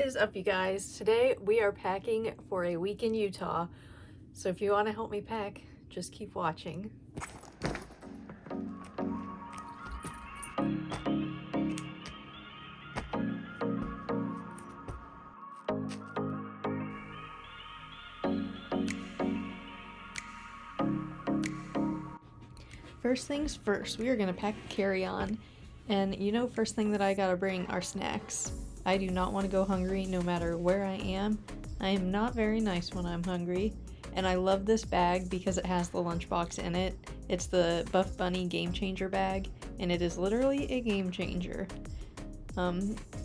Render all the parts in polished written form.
is up, you guys? Today we are packing for a week in Utah. So if you want to help me pack, just keep watching. First things first, we are going to pack a carry-on. And first thing that I gotta bring are snacks. I do not want to go hungry no matter where I am. I am not very nice when I'm hungry. And I love this bag because it has the lunchbox in it. It's the Buff Bunny Game Changer bag, and it is literally a game changer.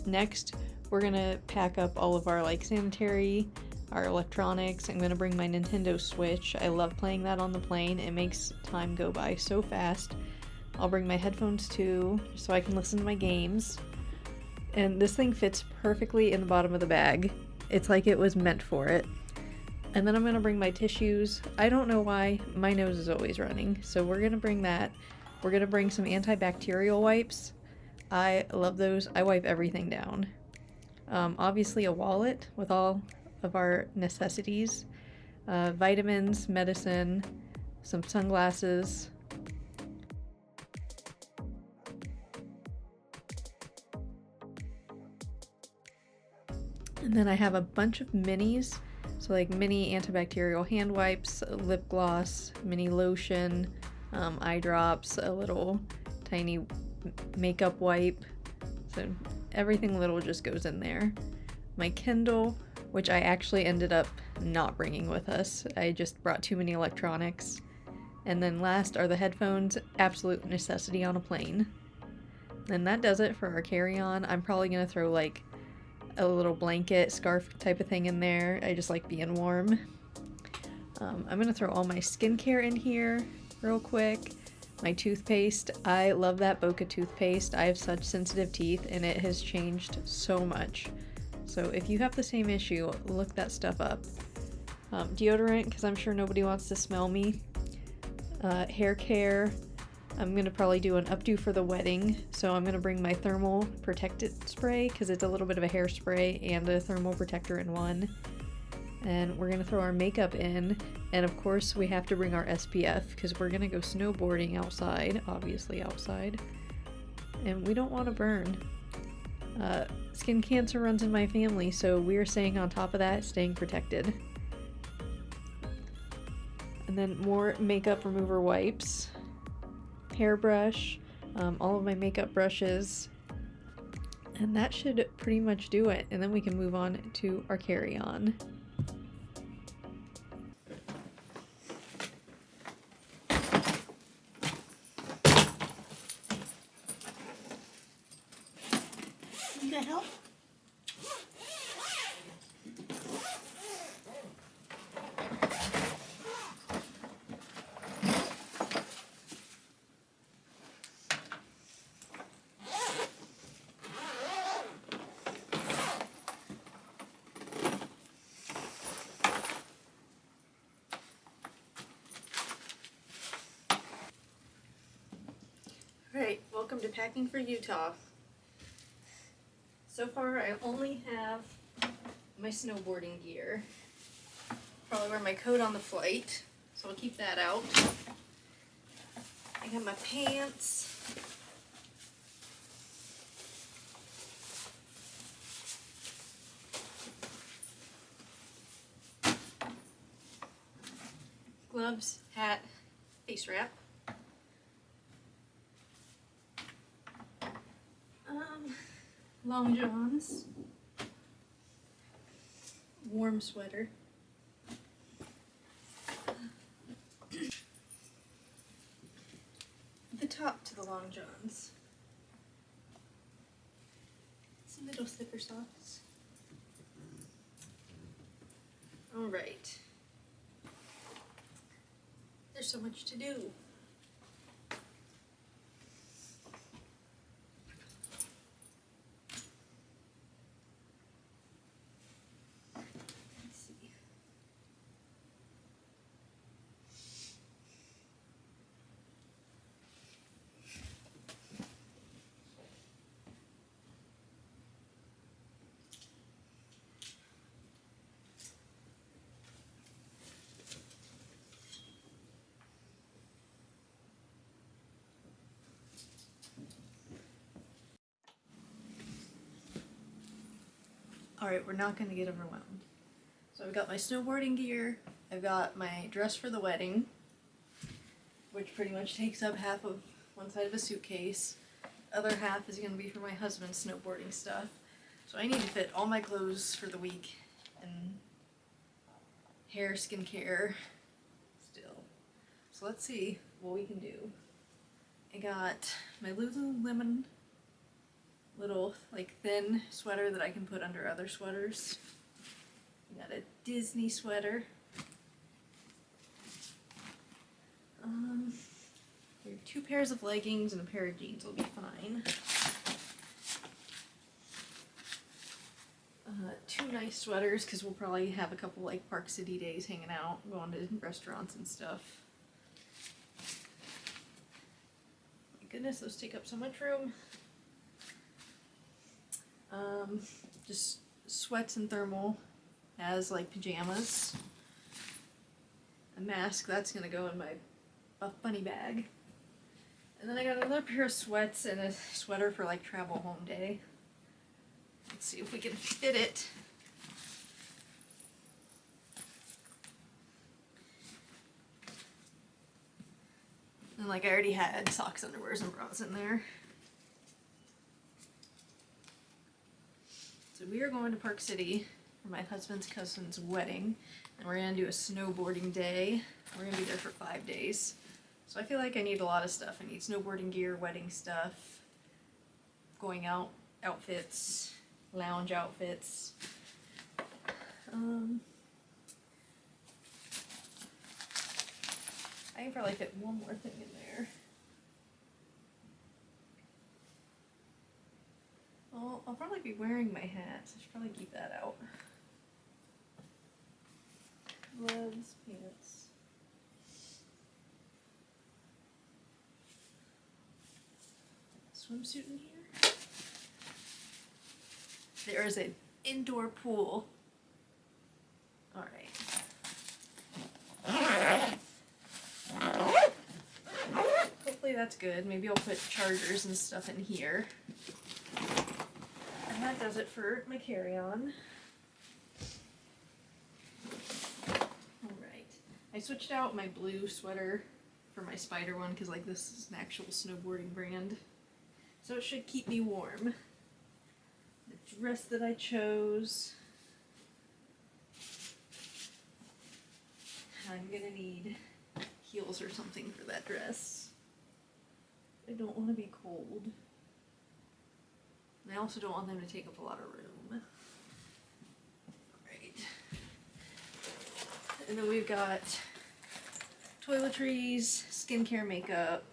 Next, we're gonna pack up all of our sanitary, our electronics. I'm gonna bring my Nintendo Switch. I love playing that on the plane. It makes time go by so fast. I'll bring my headphones too, so I can listen to my games. And this thing fits perfectly in the bottom of the bag. It's like it was meant for it. And then I'm gonna bring my tissues. I don't know why, my nose is always running, so we're gonna bring that. We're gonna bring some antibacterial wipes. I love those. I wipe everything down. Obviously a wallet with all of our necessities. Vitamins, medicine, some sunglasses. And then I have a bunch of minis, so mini antibacterial hand wipes, lip gloss, mini lotion, eye drops, a little tiny makeup wipe, so everything little just goes in there. My Kindle, which I actually ended up not bringing with us. I just brought too many electronics. And then last are the headphones, absolute necessity on a plane. And that does it for our carry-on. I'm probably gonna throw a little blanket, scarf type of thing in there. I just like being warm. I'm gonna throw all my skincare in here real quick. My toothpaste. I love that Boca toothpaste. I have such sensitive teeth and it has changed so much. So if you have the same issue, look that stuff up. Deodorant, because I'm sure nobody wants to smell me. Hair care. I'm going to probably do an updo for the wedding, so I'm going to bring my thermal protectant spray because it's a little bit of a hairspray and a thermal protector in one. And we're going to throw our makeup in, and of course we have to bring our SPF because we're going to go snowboarding outside, obviously outside, and we don't want to burn. Skin cancer runs in my family, so we're staying on top of that, staying protected. And then more makeup remover wipes. Hairbrush, all of my makeup brushes, and that should pretty much do it, and then we can move on to our carry-on. You gonna help? Alright, welcome to Packing for Utah. So far I only have my snowboarding gear. Probably wear my coat on the flight, so I'll keep that out. I got my pants. Gloves, hat, face wrap. Long johns, warm sweater, the top to the long johns, some little slipper socks. Alright, there's so much to do. Alright, we're not going to get overwhelmed. So I've got my snowboarding gear, I've got my dress for the wedding, which pretty much takes up half of one side of a suitcase. The other half is going to be for my husband's snowboarding stuff. So I need to fit all my clothes for the week and hair, skincare still. So let's see what we can do. I got my Lululemon little like thin sweater that I can put under other sweaters. I got a Disney sweater. There are 2 pairs of leggings and a pair of jeans will be fine. 2 nice sweaters because we'll probably have a couple like Park City days hanging out, going to restaurants and stuff. My goodness, those take up so much room. Just sweats and thermal as like pajamas. A mask, that's gonna go in my Buff Bunny bag. And then I got another pair of sweats and a sweater for like travel home day. Let's see if we can fit it. And like I already had socks, underwears, and bras in there. So we are going to Park City for my husband's cousin's wedding, and we're gonna do a snowboarding day. We're gonna be there for 5 days. So I feel like I need a lot of stuff. I need snowboarding gear, wedding stuff, going out outfits, lounge outfits. I can probably fit one more thing in there. Well, I'll probably be wearing my hat, so I should probably keep that out. Gloves, pants. Swimsuit in here. There is an indoor pool. Alright. Hopefully that's good. Maybe I'll put chargers and stuff in here. And that does it for my carry-on. Alright. I switched out my blue sweater for my spider one because like this is an actual snowboarding brand. So it should keep me warm. The dress that I chose. I'm gonna need heels or something for that dress. I don't want to be cold. And I also don't want them to take up a lot of room. Right. And then we've got toiletries, skincare, makeup.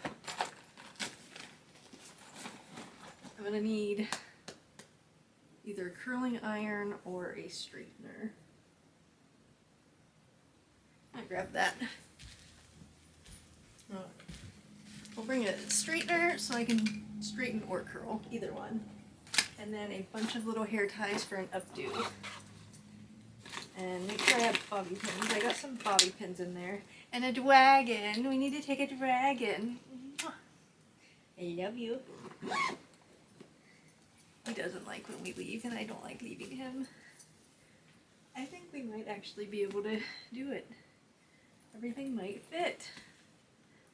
I'm gonna need either a curling iron or a straightener. I grab that. We'll bring a straightener so I can straighten or curl, either one. And then a bunch of little hair ties for an updo. And make sure I have bobby pins. I got some bobby pins in there. And a dragon. We need to take a dragon. I love you. He doesn't like when we leave, and I don't like leaving him. I think we might actually be able to do it. Everything might fit.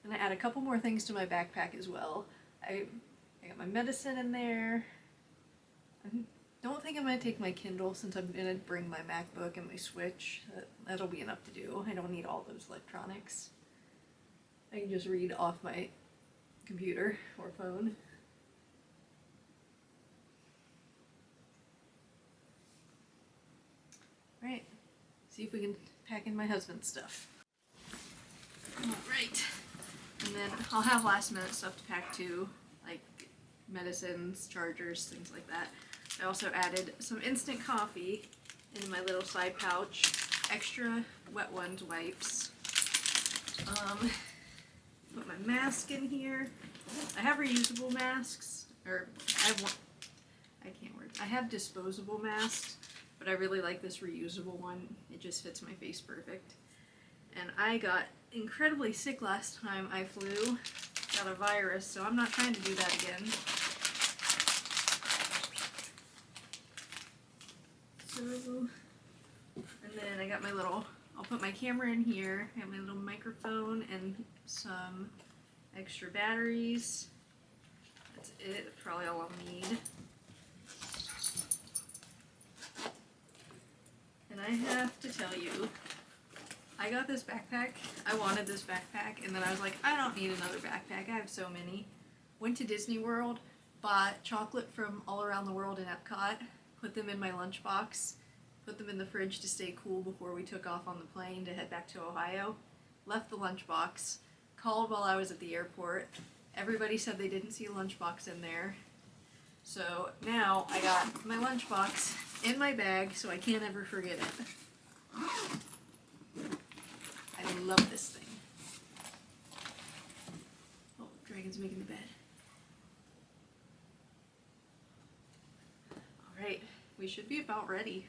And I add a couple more things to my backpack as well. I got my medicine in there. I don't think I'm going to take my Kindle since I'm going to bring my MacBook and my Switch. That'll be enough to do. I don't need all those electronics. I can just read off my computer or phone. Right, see if we can pack in my husband's stuff. Alright, and then I'll have last minute stuff to pack too, like medicines, chargers, things like that. I also added some instant coffee in my little side pouch, extra Wet Ones wipes. Put my mask in here. I have reusable masks, or I have disposable masks, but I really like this reusable one. It just fits my face perfect. And I got incredibly sick last time I flew. Got a virus, so I'm not trying to do that again. And then I got my little, I'll put my camera in here. I have my little microphone and some extra batteries. That's it, that's probably all I'll need. And I have to tell you, I got this backpack. I wanted this backpack, and then I was like, I don't need another backpack. I have so many. Went to Disney World, bought chocolate from all around the world in Epcot, put them in my lunchbox, put them in the fridge to stay cool before we took off on the plane to head back to Ohio, left the lunchbox, called while I was at the airport. Everybody said they didn't see a lunchbox in there. So now I got my lunchbox in my bag so I can't ever forget it. I love this thing. Oh, Dragon's making the bed. Alright, we should be about ready.